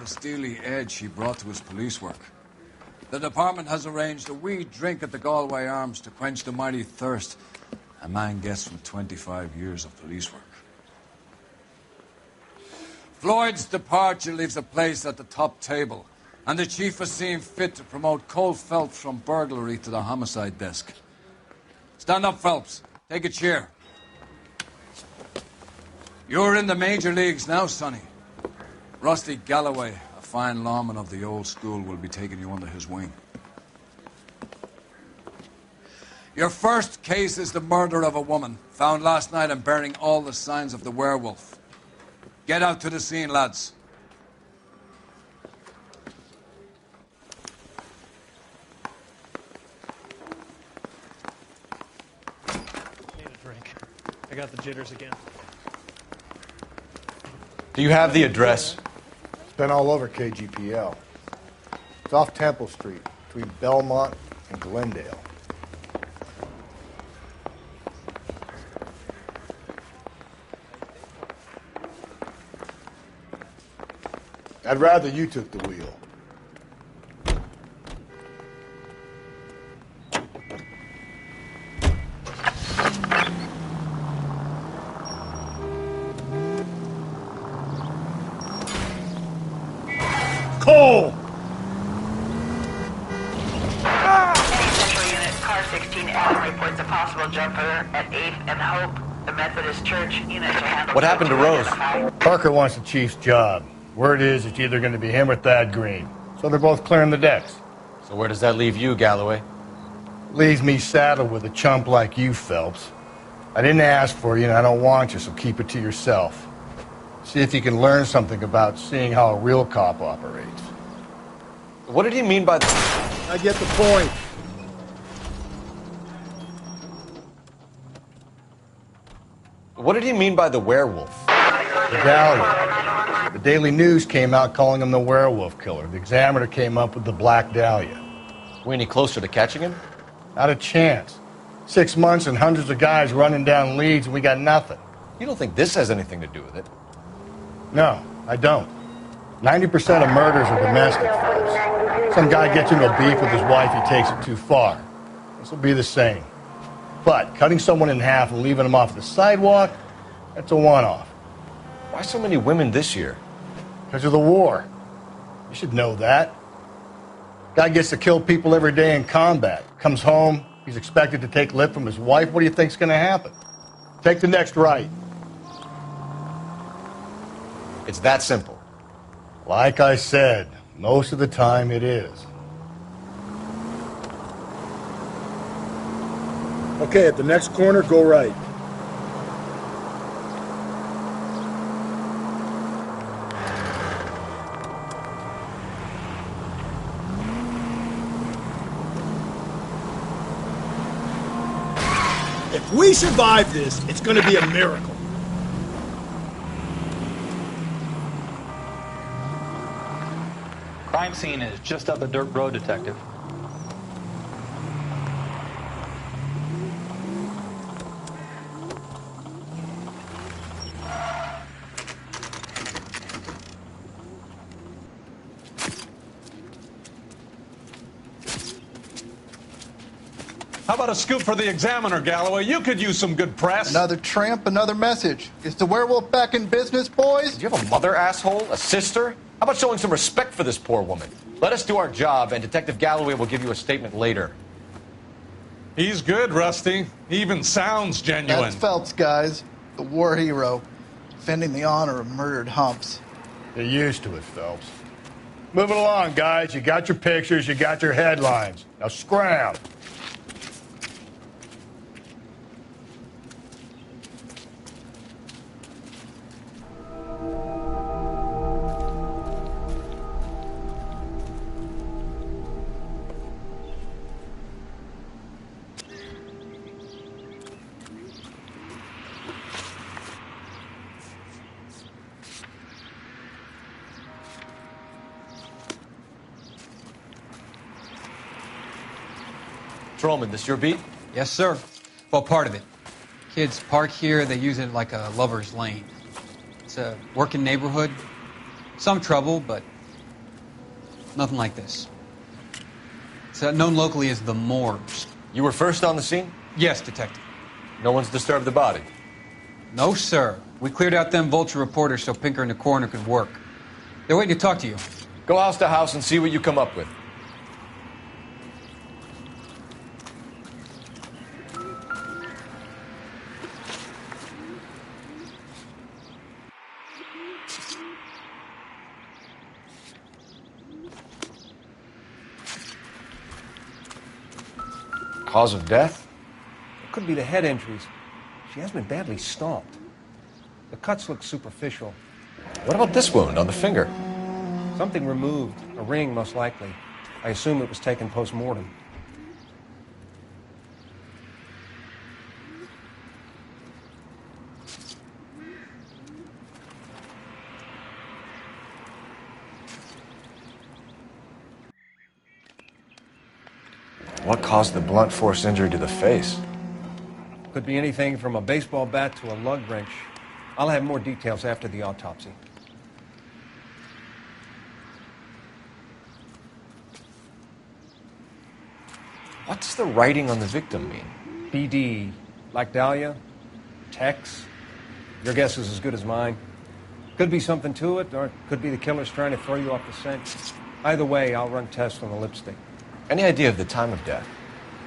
the steely edge he brought to his police work. The department has arranged a wee drink at the Galway Arms to quench the mighty thirst a man gets from 25 years of police work. Floyd's departure leaves a place at the top table, and the chief has seen fit to promote Cole Phelps from burglary to the homicide desk. Stand up, Phelps. Take a chair. You're in the major leagues now, Sonny. Rusty Galloway, a fine lawman of the old school, will be taking you under his wing. Your first case is the murder of a woman, found last night and bearing all the signs of the werewolf. Get out to the scene, lads. Need a drink. I got the jitters again. Do you have the address? It's been all over KGPL. It's off Temple Street, between Belmont and Glendale. I'd rather you took the wheel. Cole! Central Unit, Car 16 Adam reports a possible jumper at 8th and Hope, the Methodist Church. Unit to handle. What happened to Rose? Parker wants the chief's job. Word is it's either going to be him or Thad Green. So they're both clearing the decks. So where does that leave you, Galloway? Leaves me saddled with a chump like you, Phelps. I didn't ask for you, and I don't want you, so keep it to yourself. See if you can learn something about seeing how a real cop operates. What did he mean by the... I get the point. What did he mean by the werewolf? The Dahlia. The Daily News came out calling him the werewolf killer. The Examiner came up with the Black Dahlia. We any closer to catching him? Not a chance. 6 months and hundreds of guys running down leads, and we got nothing. You don't think this has anything to do with it? No, I don't. 90% of murders are domestic, folks. Some guy gets into a beef with his wife, he takes it too far. This will be the same. But cutting someone in half and leaving them off the sidewalk, that's a one-off. Why so many women this year? Because of the war. You should know that. Guy gets to kill people every day in combat. Comes home, he's expected to take lip from his wife. What do you think's going to happen? Take the next right. It's that simple. Like I said, most of the time it is. Okay, at the next corner, go right. If we survive this, it's going to be a miracle. Crime scene is just up the dirt road, Detective. How about a scoop for the Examiner, Galloway? You could use some good press. Another tramp, another message. Is the werewolf back in business, boys? Do you have a mother, asshole? A sister? How about showing some respect for this poor woman? Let us do our job, and Detective Galloway will give you a statement later. He's good, Rusty. He even sounds genuine. That's Phelps, guys. The war hero. Defending the honor of murdered humps. Get used to it, Phelps. Moving along, guys. You got your pictures, you got your headlines. Now scram. Patrolman, this your beat? Yes, sir. Well, part of it. Kids park here, they use it like a lover's lane. It's a working neighborhood. Some trouble, but Nothing like this. It's known locally as the morgues. You were first on the scene? Yes, Detective. No one's disturbed the body? No, sir. We cleared out them vulture reporters so Pinker and the coroner could work. They're waiting to talk to you. Go house to house and see what you come up with. Cause of death? It could be the head injuries. She has been badly stomped. The cuts look superficial. What about this wound on the finger? Something removed. A ring, most likely. I assume it was taken post-mortem. What caused the blunt force injury to the face? Could be anything from a baseball bat to a lug wrench. I'll have more details after the autopsy. What does the writing on the victim mean? BD. Like Dahlia? Tex? Your guess is as good as mine. Could be something to it, or it could be the killer's trying to throw you off the scent. Either way, I'll run tests on the lipstick. Any idea of the time of death?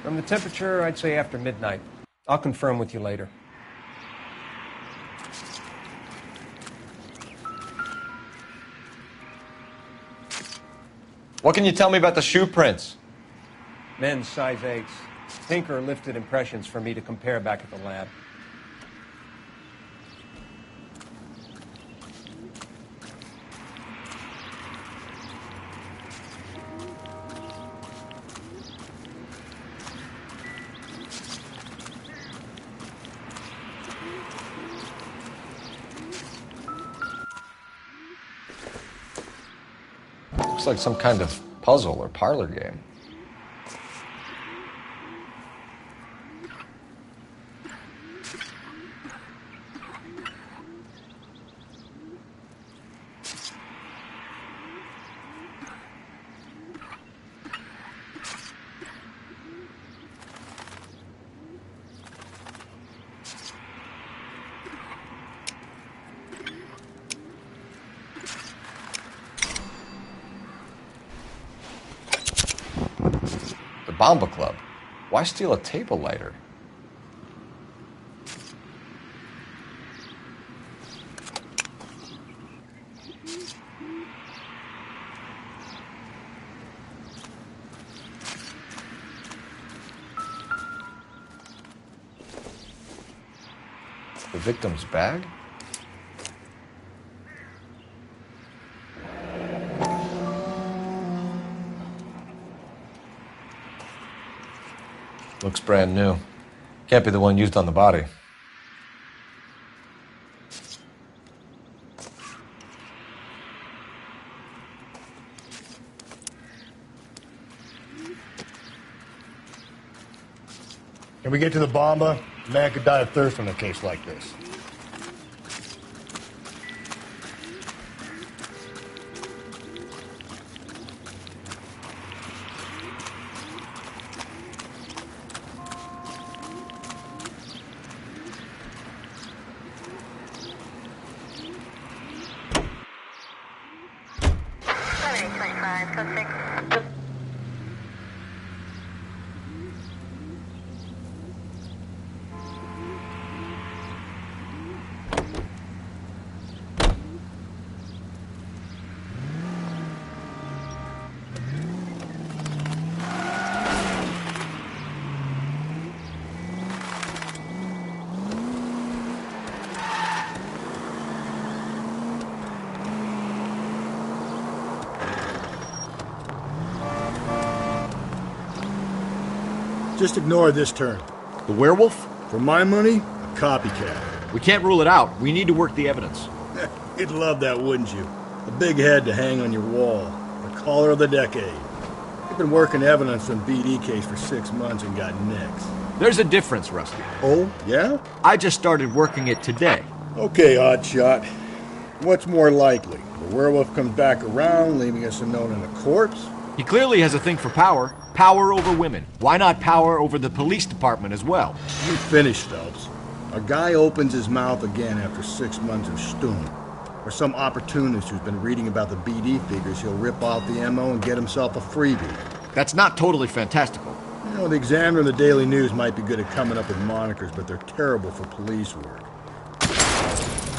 From the temperature, I'd say after midnight. I'll confirm with you later. What can you tell me about the shoe prints? Men's size 8s. Pinker lifted impressions for me to compare back at the lab. Looks like some kind of puzzle or parlor game. Bomba Club. Why steal a table lighter? The victim's bag? Looks brand new. Can't be the one used on the body. Can we get to the bomba? A man could die of thirst in a case like this. Just ignore this turn. The werewolf? For my money, a copycat. We can't rule it out. We need to work the evidence. You'd love that, wouldn't you? A big head to hang on your wall. The caller of the decade. You've been working evidence on BD case for 6 months and got nicks. There's a difference, Rusty. Oh, yeah? I just started working it today. Okay, odd shot. What's more likely? The werewolf comes back around, leaving us unknown in a corpse? He clearly has a thing for power. Power over women. Why not power over the police department as well? You finished, Phelps. A guy opens his mouth again after 6 months of stewing. Or some opportunist who's been reading about the BD figures he'll rip off the MO and get himself a freebie. That's not totally fantastical. You know, the Examiner and the Daily News might be good at coming up with monikers, but they're terrible for police work.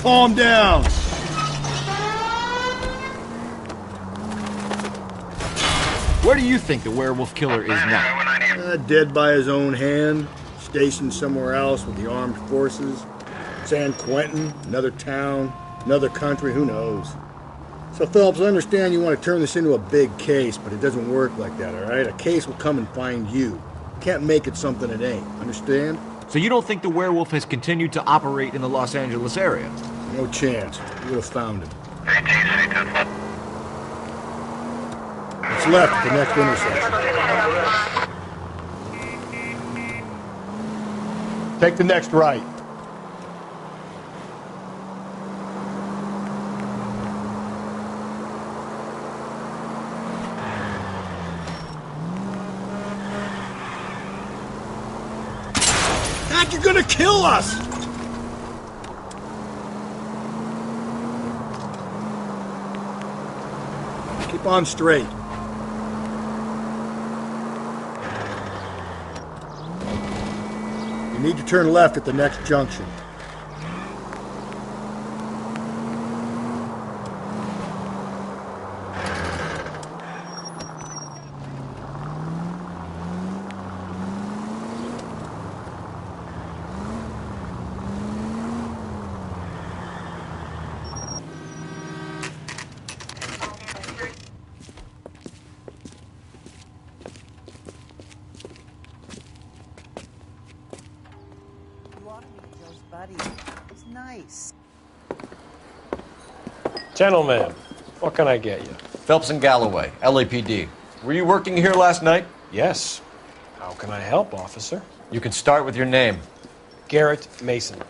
Calm down! Where do you think the werewolf killer is now? Dead by his own hand, stationed somewhere else with the armed forces. San Quentin, another town, another country, who knows? So, Phelps, I understand you want to turn this into a big case, but it doesn't work like that, all right? A case will come and find you. You can't make it something it ain't, understand? So you don't think the werewolf has continued to operate in the Los Angeles area? No chance. You would have found him. It's left at the next intersection. Take the next right. Dad, you're gonna kill us! Keep on straight. You need to turn left at the next junction. It's nice. Gentlemen, what can I get you? Phelps and Galloway, LAPD. Were you working here last night? Yes. How can I help, officer? You can start with your name. Garrett Mason.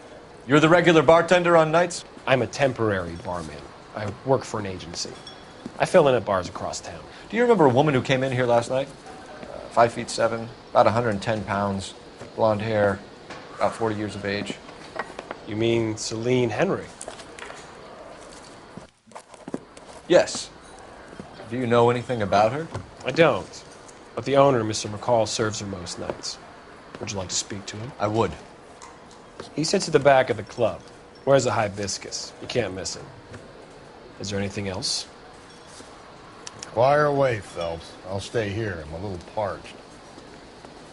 You're the regular bartender on nights? I'm a temporary barman. I work for an agency. I fill in at bars across town. Do you remember a woman who came in here last night? 5'7", about 110 pounds, blonde hair, about 40 years of age. You mean Celine Henry? Yes. Do you know anything about her? I don't. But the owner, Mr. McCall, serves her most nights. Would you like to speak to him? I would. He sits at the back of the club. Wears a hibiscus. You can't miss him. Is there anything else? Fire away, Phelps. I'll stay here. I'm a little parched.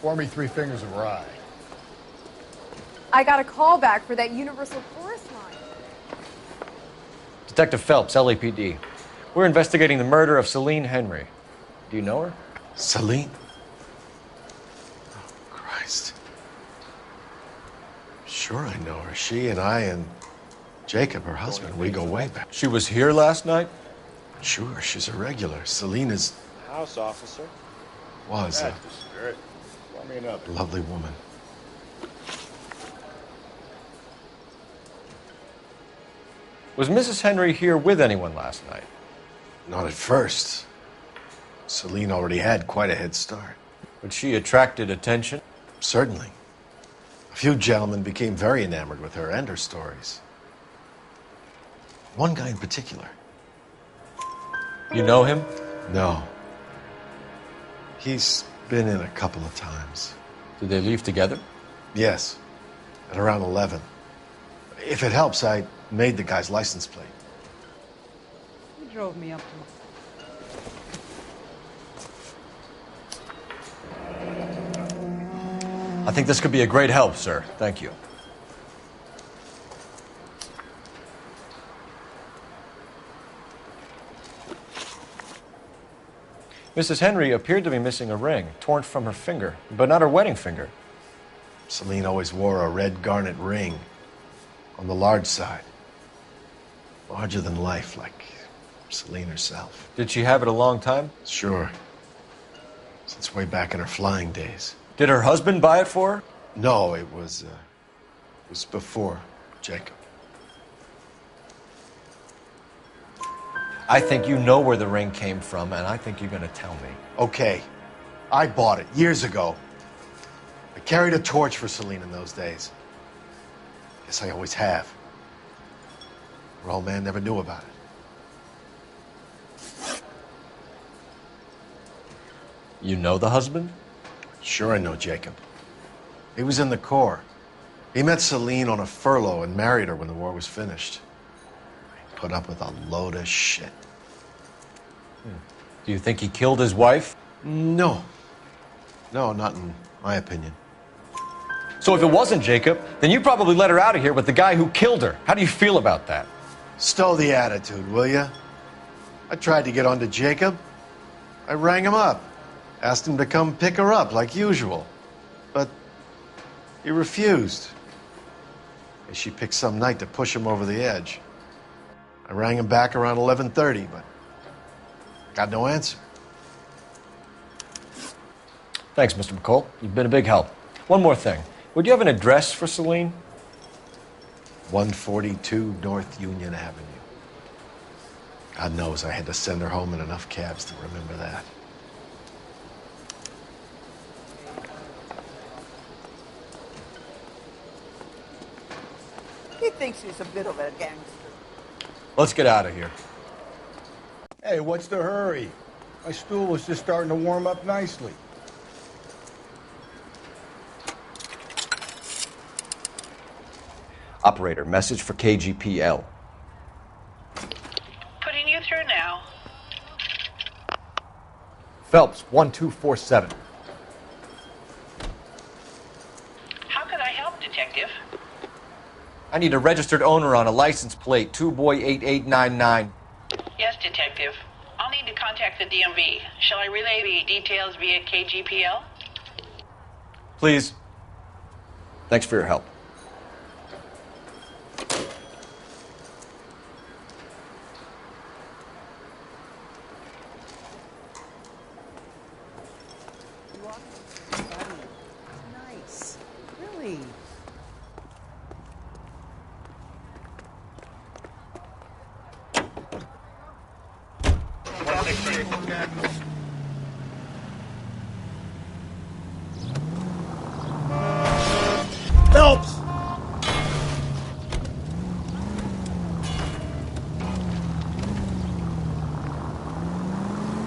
Pour me 3 fingers of rye. I got a call back for that Universal Forest line. Detective Phelps, LAPD. We're investigating the murder of Celine Henry. Do you know her? Celine? Oh, Christ. Sure I know her. She and I and Jacob, her husband, we go way back. She was here last night? Sure, she's a regular. Celine is... House officer. Was a lovely woman. Was Mrs. Henry here with anyone last night? Not at first. Celine already had quite a head start. But she attracted attention? Certainly. A few gentlemen became very enamored with her and her stories. One guy in particular. You know him? No. He's been in a couple of times. Did they leave together? Yes. At around 11. If it helps, I made the guy's license plate. Who drove me up to... I think this could be a great help, sir. Thank you. Mrs. Henry appeared to be missing a ring, torn from her finger, but not her wedding finger. Celine always wore a red garnet ring on the large side. Larger than life, like Celine herself. Did she have it a long time? Sure. Since way back in her flying days. Did her husband buy it for her? No, it was before Jacob. I think you know where the ring came from, and I think you're going to tell me. Okay, I bought it years ago. I carried a torch for Celine in those days. Guess I always have. Her old man never knew about it. You know the husband? Sure I know Jacob. He was in the Corps. He met Celine on a furlough and married her when the war was finished. He put up with a load of shit. Do you think he killed his wife? No. No, not in my opinion. So if it wasn't Jacob, then you probably let her out of here with the guy who killed her. How do you feel about that? Stow the attitude, will ya? I tried to get onto Jacob. I rang him up. Asked him to come pick her up like usual. But he refused. She picked some night to push him over the edge. I rang him back around 11:30, but got no answer. Thanks, Mr. McCall. You've been a big help. One more thing. Would you have an address for Celine? 142 North Union Avenue. God knows I had to send her home in enough cabs to remember that. He thinks he's a bit of a gangster. Let's get out of here. Hey, what's the hurry? My stool was just starting to warm up nicely. Operator, message for KGPL. Putting you through now. Phelps, 1247. How could I help, Detective? I need a registered owner on a license plate, 2boy8899. Yes, Detective. I'll need to contact the DMV. Shall I relay the details via KGPL? Please. Thanks for your help. Nice. Really? Phelps!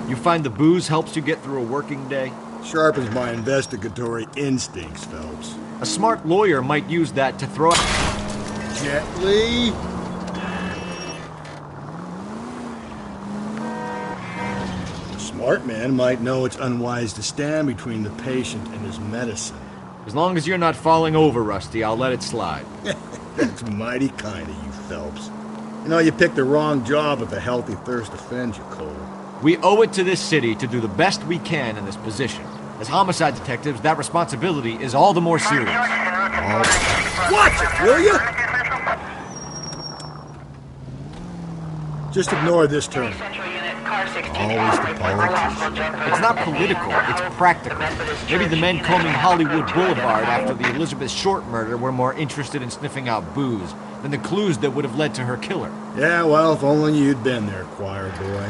You find the booze helps you get through a working day? Sharpens my investigatory instincts, Phelps. A smart lawyer might use that to throw... Gently. A smart man might know it's unwise to stand between the patient and his medicine. As long as you're not falling over, Rusty, I'll let it slide. That's mighty kind of you, Phelps. You know, you picked the wrong job if a healthy thirst offends you, Cole. We owe it to this city to do the best we can in this position. As homicide detectives, that responsibility is all the more serious. Watch it, will you? Just ignore this turn. Always the politics. It's not political, it's practical. Maybe the men combing Hollywood Boulevard after the Elizabeth Short murder were more interested in sniffing out booze than the clues that would have led to her killer. Yeah, well, if only you'd been there, choir boy.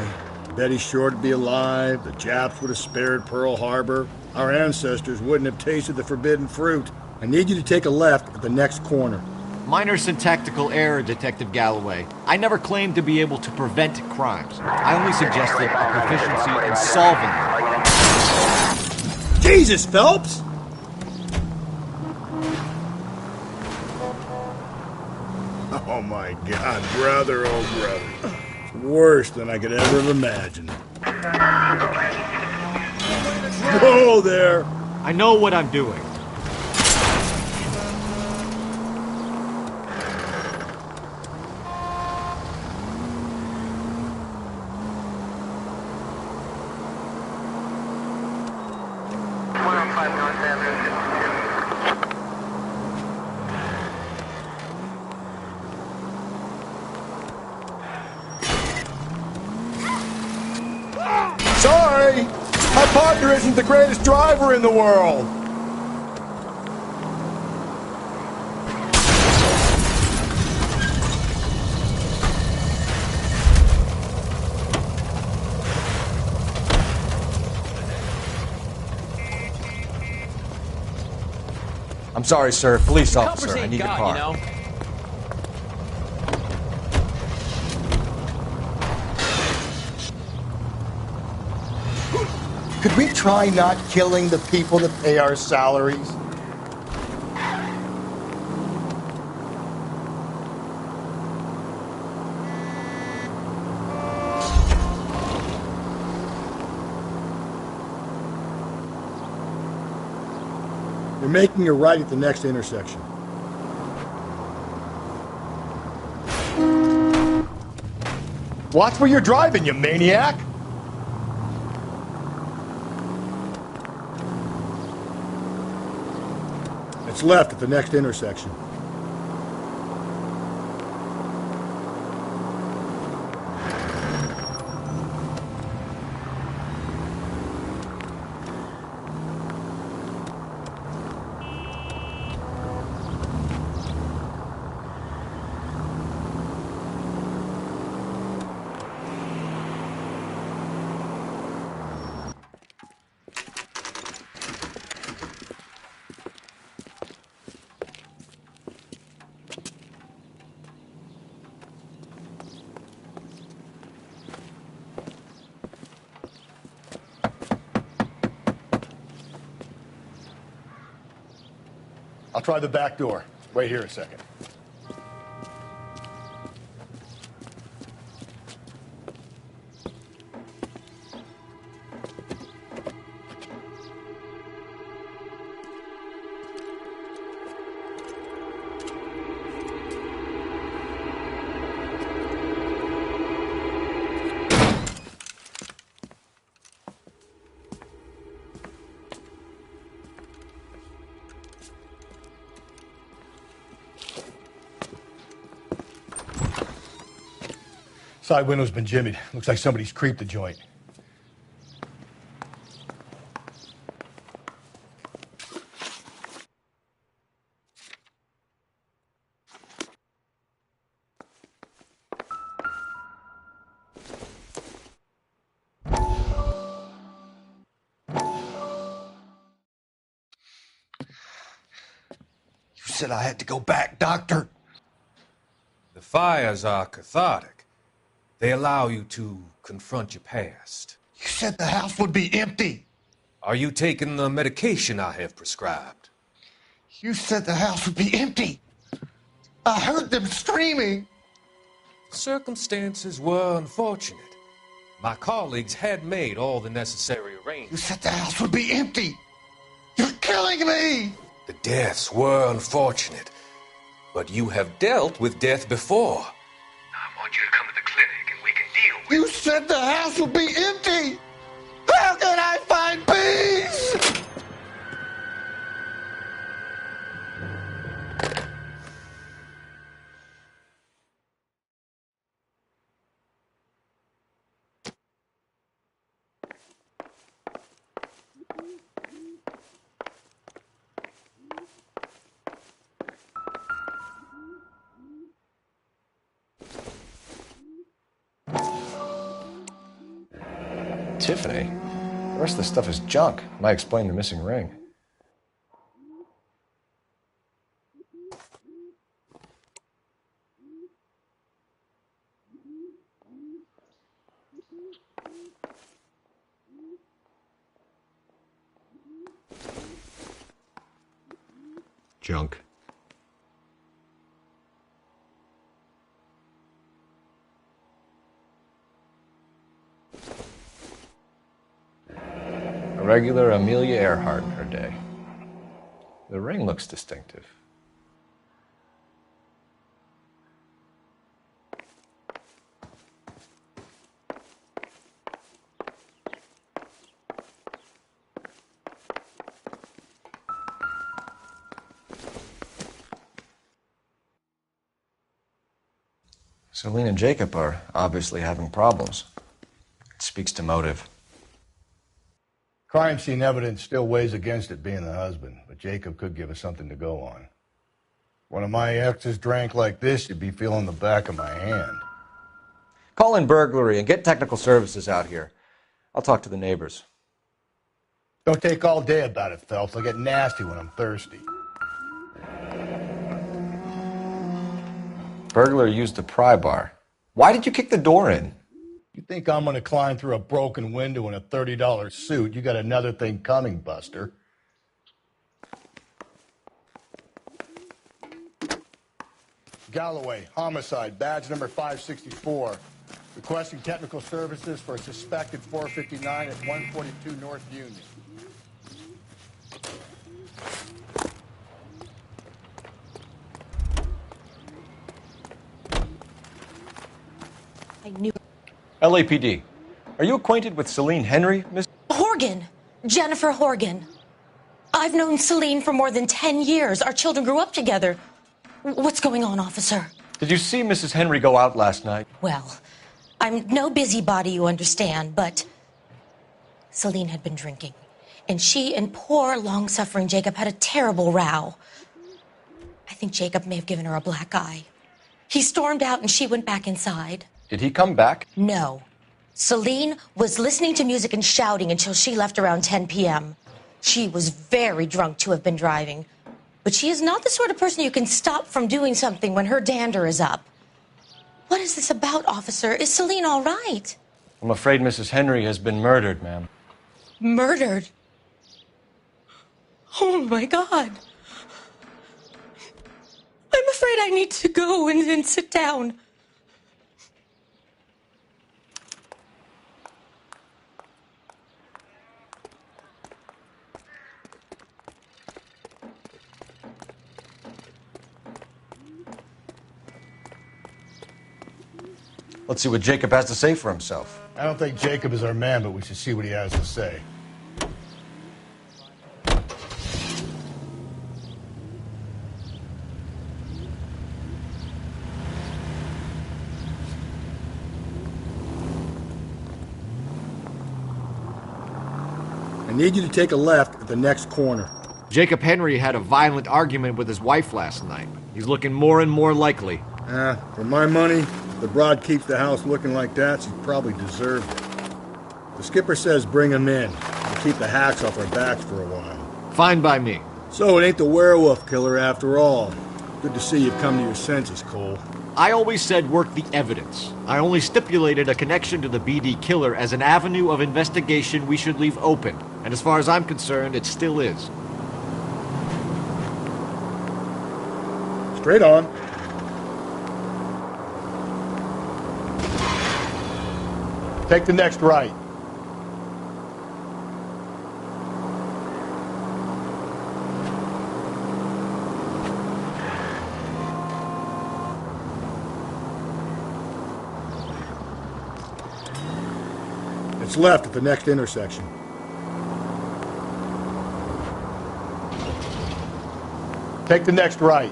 Betty Short would be alive, the Japs would have spared Pearl Harbor, our ancestors wouldn't have tasted the forbidden fruit. I need you to take a left at the next corner. Minor syntactical error, Detective Galloway. I never claimed to be able to prevent crimes. I only suggested a proficiency in solving them. Jesus, Phelps! Oh my God, brother, oh brother. It's worse than I could ever have imagined. Whoa there! I know what I'm doing. Sorry! My partner isn't the greatest driver in the world! I'm sorry, sir. Police officer. I need your car. You know? Could we try not killing the people that pay our salaries? You're making a right at the next intersection. Watch where you're driving, you maniac! It's left at the next intersection. I'll try the back door. Wait here a second. Side window's been jimmied. Looks like somebody's creeped the joint. You said I had to go back, Doctor. The fires are cathartic. They allow you to confront your past. You said the house would be empty. Are you taking the medication I have prescribed? You said the house would be empty. I heard them screaming. Circumstances were unfortunate. My colleagues had made all the necessary arrangements. You said the house would be empty. You're killing me. The deaths were unfortunate, but you have dealt with death before. I want you to come to the clinic and we can deal with it. You said the house would be empty. How can I find peace? Tiffany? The rest of the stuff is junk. Might explain the missing ring. Junk. A regular Amelia Earhart in her day. The ring looks distinctive. Celine and Jacob are obviously having problems. It speaks to motive. Crime scene evidence still weighs against it being the husband, but Jacob could give us something to go on. One of my exes drank like this, you'd be feeling the back of my hand. Call in burglary and get technical services out here. I'll talk to the neighbors. Don't take all day about it, Phelps. I'll get nasty when I'm thirsty. Burglar used a pry bar. Why did you kick the door in? You think I'm going to climb through a broken window in a $30 suit? You got another thing coming, Buster. Galloway, homicide, badge number 564. Requesting technical services for a suspected 459 at 142 North Union. I knew. LAPD. Are you acquainted with Celine Henry, Miss? Horgan. Jennifer Horgan. I've known Celine for more than 10 years. Our children grew up together. What's going on, officer? Did you see Mrs. Henry go out last night? Well, I'm no busybody, you understand, but Celine had been drinking. And she and poor, long-suffering Jacob had a terrible row. I think Jacob may have given her a black eye. He stormed out and she went back inside. Did he come back? No. Celine was listening to music and shouting until she left around 10 p.m. She was very drunk to have been driving. But she is not the sort of person you can stop from doing something when her dander is up. What is this about, officer? Is Celine all right? I'm afraid Mrs. Henry has been murdered, ma'am. Murdered? Oh, my God. I'm afraid I need to go and sit down. Let's see what Jacob has to say for himself. I don't think Jacob is our man, but we should see what he has to say. I need you to take a left at the next corner. Jacob Henry had a violent argument with his wife last night. He's looking more and more likely. For my money, if the broad keeps the house looking like that, she probably deserved it. The skipper says bring him in. We'll keep the hacks off our backs for a while. Fine by me. So it ain't the werewolf killer after all. Good to see you've come to your senses, Cole. I always said work the evidence. I only stipulated a connection to the BD killer as an avenue of investigation we should leave open. And as far as I'm concerned, it still is. Straight on. Take the next right. It's left at the next intersection. Take the next right.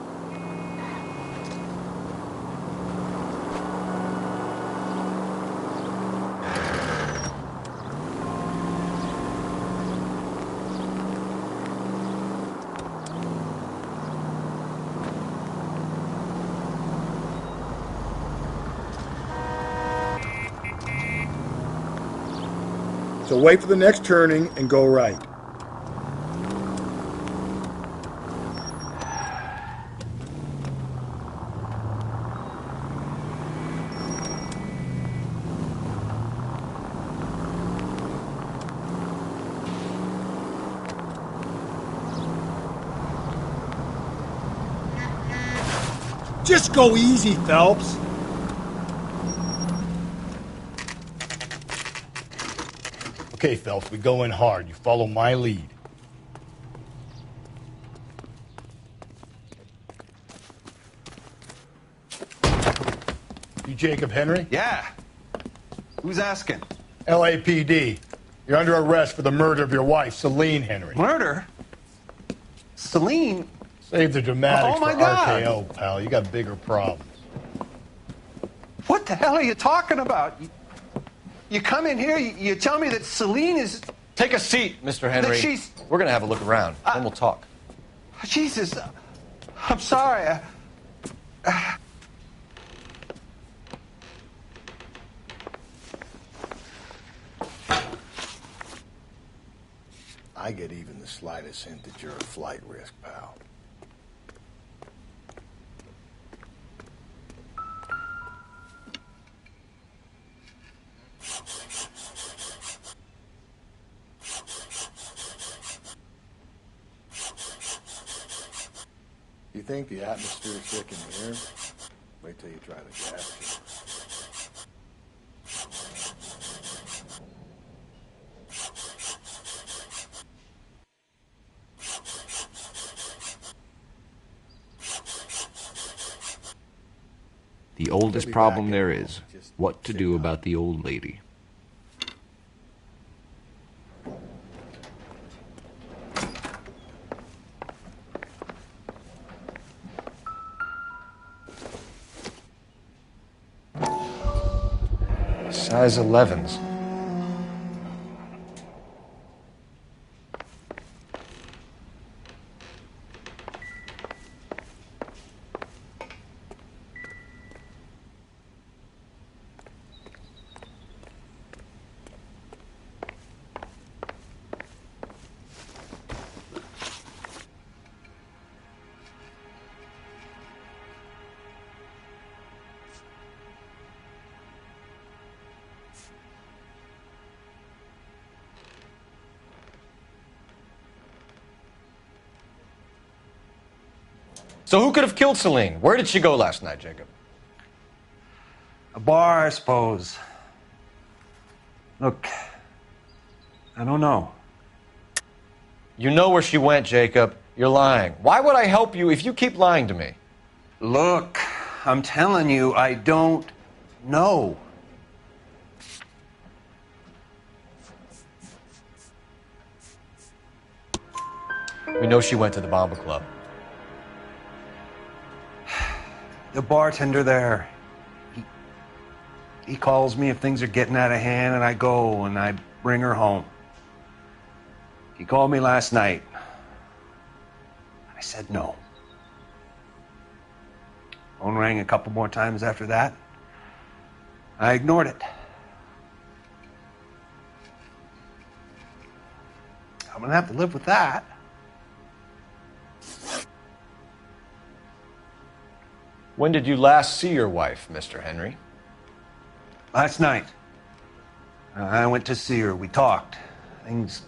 So wait for the next turning and go right. Just go easy, Phelps. Okay, Phelps, we go in hard. You follow my lead. You Jacob Henry? Yeah. Who's asking? LAPD. You're under arrest for the murder of your wife, Celine Henry. Murder? Celine? Save the dramatics Oh, my for God. RKO, pal. You got bigger problems. What the hell are you talking about? You come in here, you tell me that Celine is... Take a seat, Mr. Henry. That she's... We're going to have a look around, then we'll talk. Jesus, I'm sorry. I get even the slightest hint that you're a flight risk, pal. You think the atmosphere's thick in here? Wait till you try the gas. The oldest problem there is, what to do about the old lady. Size 11s. So who could have killed Celine? Where did she go last night, Jacob? A bar, I suppose. Look, I don't know. You know where she went, Jacob. You're lying. Why would I help you if you keep lying to me? Look, I'm telling you, I don't know. We know she went to the Bomba Club. The bartender there, he calls me if things are getting out of hand, and I go and I bring her home. He called me last night. I said no. Phone rang a couple more times after that. I ignored it. I'm gonna have to live with that. When did you last see your wife, Mr. Henry? Last night. I went to see her. We talked. Things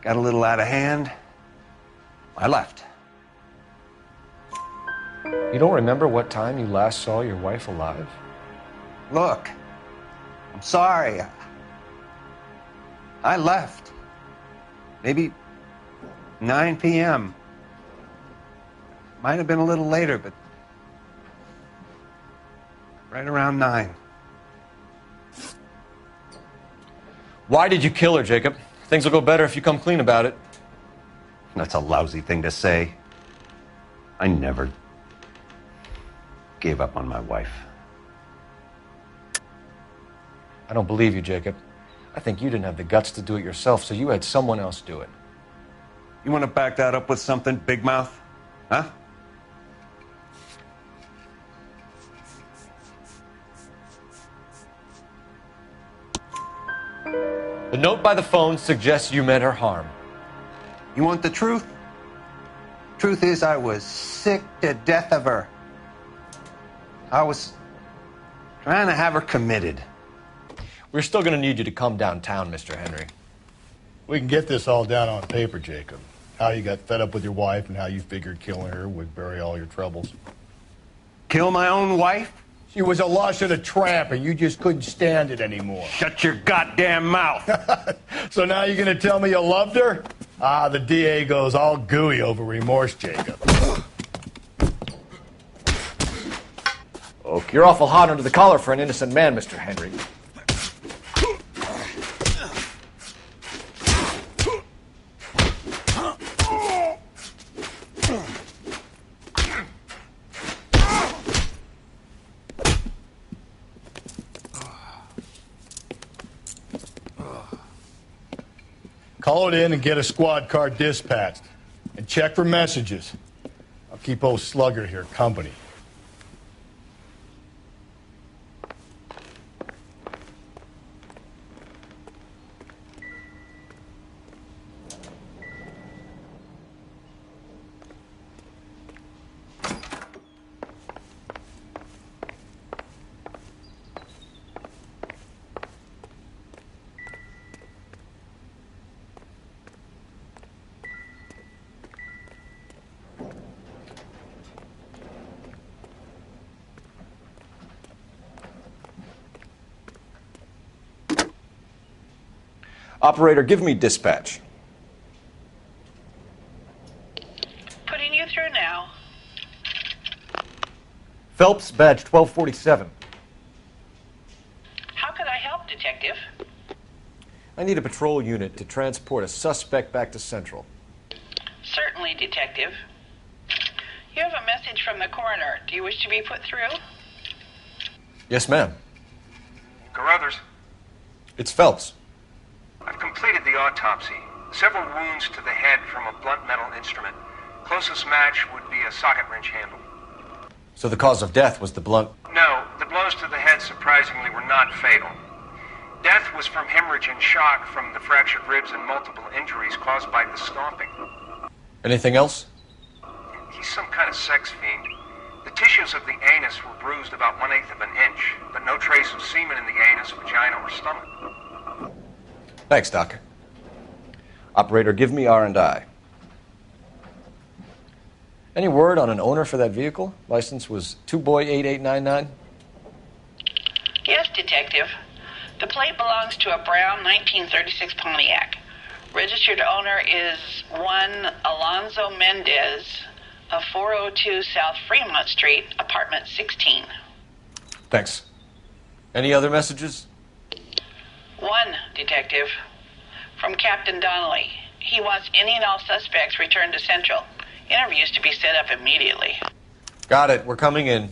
got a little out of hand. I left. You don't remember what time you last saw your wife alive? Look, I'm sorry. I left. Maybe 9 p.m. Might have been a little later, but right around 9. Why did you kill her, Jacob? Things will go better if you come clean about it. That's a lousy thing to say. I never gave up on my wife. I don't believe you, Jacob. I think you didn't have the guts to do it yourself, so you had someone else do it. You want to back that up with something, Big Mouth? Huh? The note by the phone suggests you meant her harm. You want the truth? Truth is, I was sick to death of her. I was trying to have her committed. We're still going to need you to come downtown, Mr. Henry. We can get this all down on paper, Jacob. How you got fed up with your wife and how you figured killing her would bury all your troubles. Kill my own wife? She was a lush and a tramp, and you just couldn't stand it anymore. Shut your goddamn mouth. So now you're going to tell me you loved her? Ah, the DA goes all gooey over remorse, Jacob. Oh, you're awful hot under the collar for an innocent man, Mr. Henry. Call it in and get a squad car dispatched. And check for messages. I'll keep old Slugger here company. Operator, give me dispatch. Putting you through now. Phelps, badge 1247. How could I help, Detective? I need a patrol unit to transport a suspect back to Central. Certainly, Detective. You have a message from the coroner. Do you wish to be put through? Yes, ma'am. Carruthers, It's Phelps. I've completed the autopsy. Several wounds to the head from a blunt metal instrument. Closest match would be a socket wrench handle. So the cause of death was the blunt... No, the blows to the head surprisingly were not fatal. Death was from hemorrhage and shock from the fractured ribs and multiple injuries caused by the stomping. Anything else? He's some kind of sex fiend. The tissues of the anus were bruised about 1/8 of an inch, but no trace of semen in the anus, vagina, or stomach. Thanks, Doc. Operator, give me R&I. Any word on an owner for that vehicle? License was 2boy8899. Yes, Detective. The plate belongs to a brown 1936 Pontiac. Registered owner is one Alonzo Mendez of 402 South Fremont Street, apartment 16. Thanks. Any other messages? One, Detective. From Captain Donnelly. He wants any and all suspects returned to Central. Interviews to be set up immediately. Got it. We're coming in.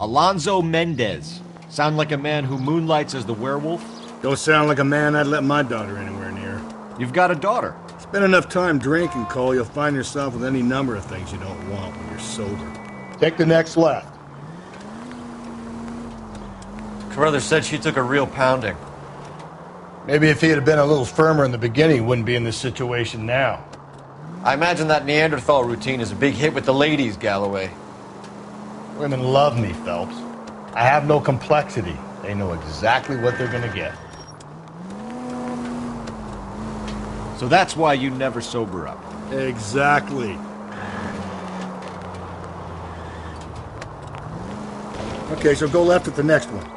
Alonzo Mendez. Sound like a man who moonlights as the werewolf? Don't sound like a man I'd let my daughter anywhere near. You've got a daughter. Spend enough time drinking, Cole, you'll find yourself with any number of things you don't want when you're sober. Take the next left. Carruthers said she took a real pounding. Maybe if he had been a little firmer in the beginning, he wouldn't be in this situation now. I imagine that Neanderthal routine is a big hit with the ladies, Galloway. Women love me, Phelps. I have no complexity. They know exactly what they're gonna get. So that's why you never sober up. Exactly. Okay, so go left at the next one.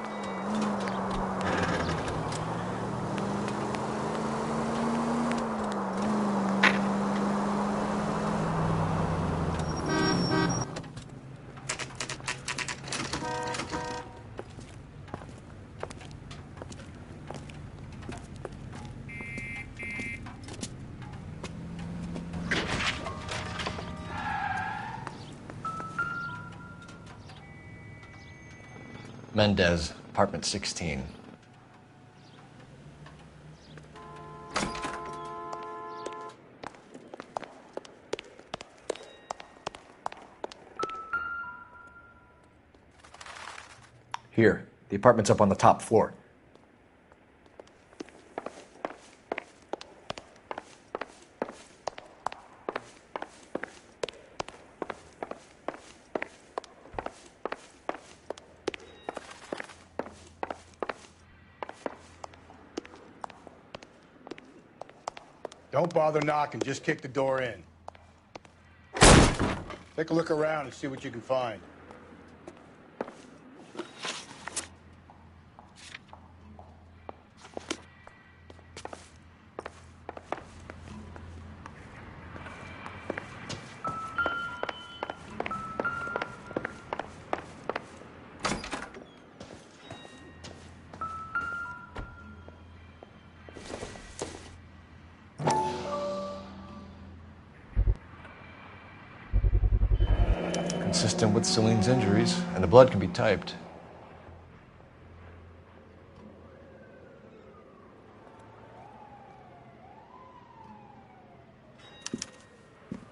Mendez, apartment 16. Here, the apartment's up on the top floor. Don't bother knocking, just kick the door in. Take a look around and see what you can find. Consistent with Celine's injuries, and the blood can be typed.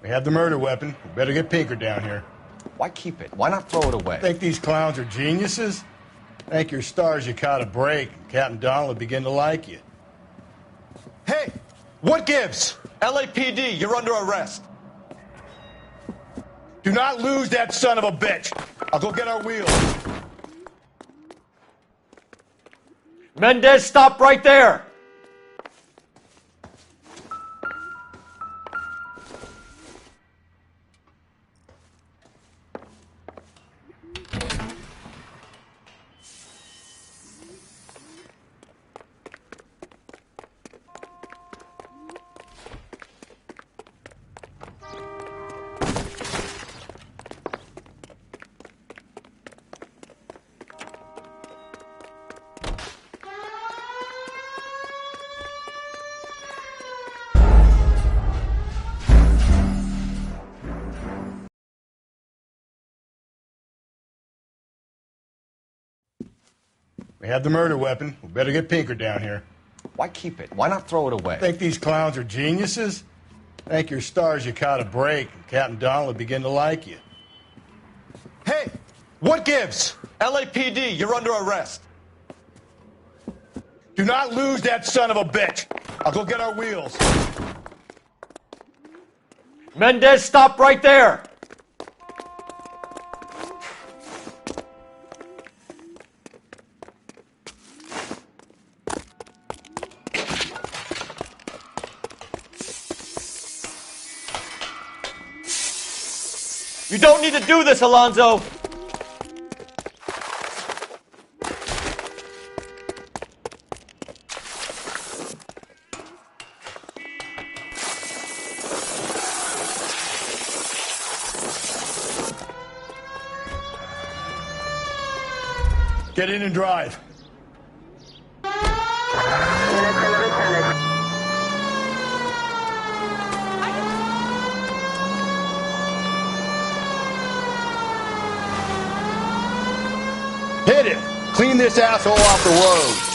We have the murder weapon. We better get Pinker down here. Why keep it? Why not throw it away? Think these clowns are geniuses? Thank your stars you caught a break, and Captain Donald will begin to like you. Hey! What gives? LAPD, you're under arrest. Do not lose that son of a bitch. I'll go get our wheels. Mendez, stop right there! We have the murder weapon. We better get Pinker down here. Why keep it? Why not throw it away? Think these clowns are geniuses? Thank your stars you caught a break, and Captain Donald will begin to like you. Hey, what gives? LAPD, you're under arrest. Do not lose that son of a bitch. I'll go get our wheels. Mendez, stop right there! You don't need to do this, Alonzo! Get in and drive. Hit it! Clean this asshole off the road.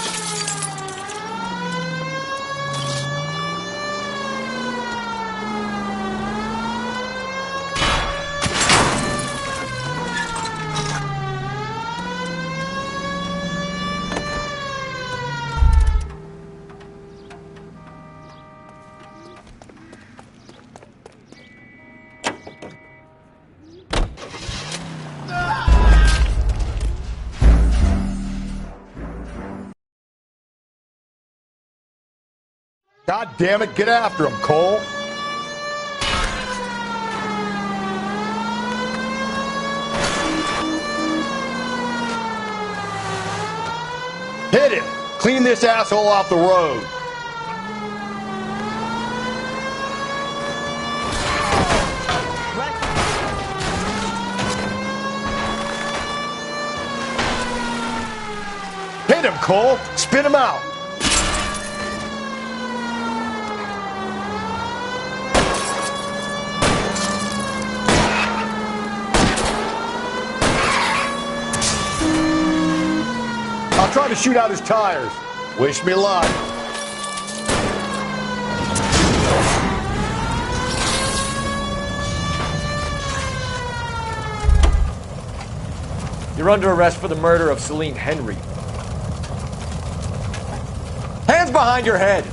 God damn it, get after him, Cole. Hit it! Clean this asshole off the road. Hit him, Cole. Spit him out. I'll try to shoot out his tires. Wish me luck. You're under arrest for the murder of Celine Henry. Hands behind your head!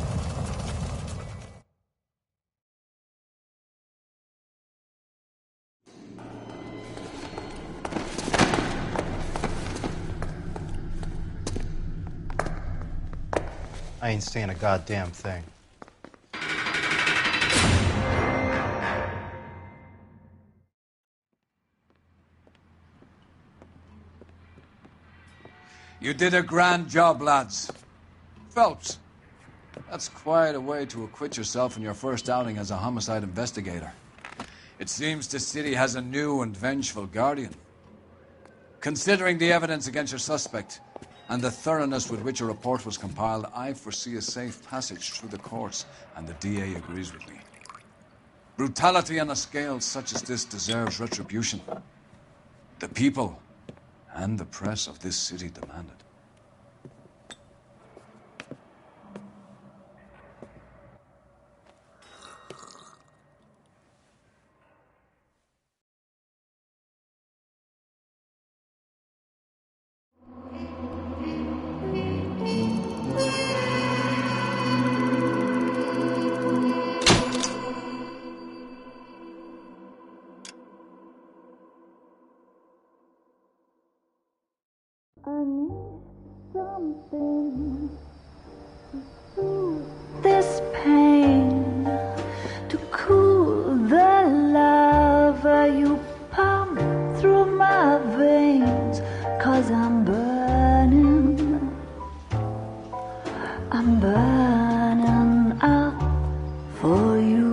I ain't saying a goddamn thing. You did a grand job, lads. Phelps, that's quite a way to acquit yourself in your first outing as a homicide investigator. It seems the city has a new and vengeful guardian. Considering the evidence against your suspect and the thoroughness with which a report was compiled, I foresee a safe passage through the courts, and the DA agrees with me. Brutality on a scale such as this deserves retribution. The people and the press of this city demand it. I need something to soothe this pain, to cool the lava you pump through my veins, 'cause I'm burning out for you.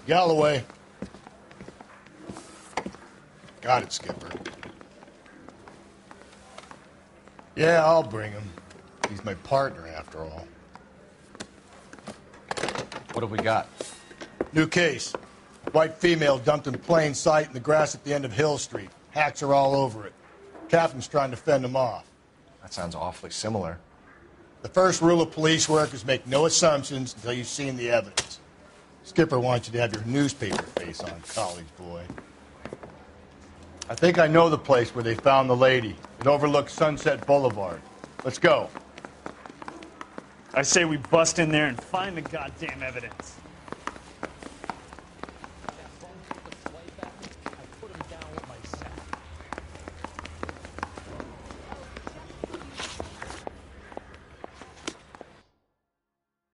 Galloway. Got it, Skipper. Yeah, I'll bring him. He's my partner, after all. What have we got? New case. White female dumped in plain sight in the grass at the end of Hill Street. Hacks are all over it. Captain's trying to fend him off. That sounds awfully similar. The first rule of police work is make no assumptions until you've seen the evidence. Skipper wants you to have your newspaper face on, college boy. I think I know the place where they found the lady. It overlooks Sunset Boulevard. Let's go. I say we bust in there and find the goddamn evidence.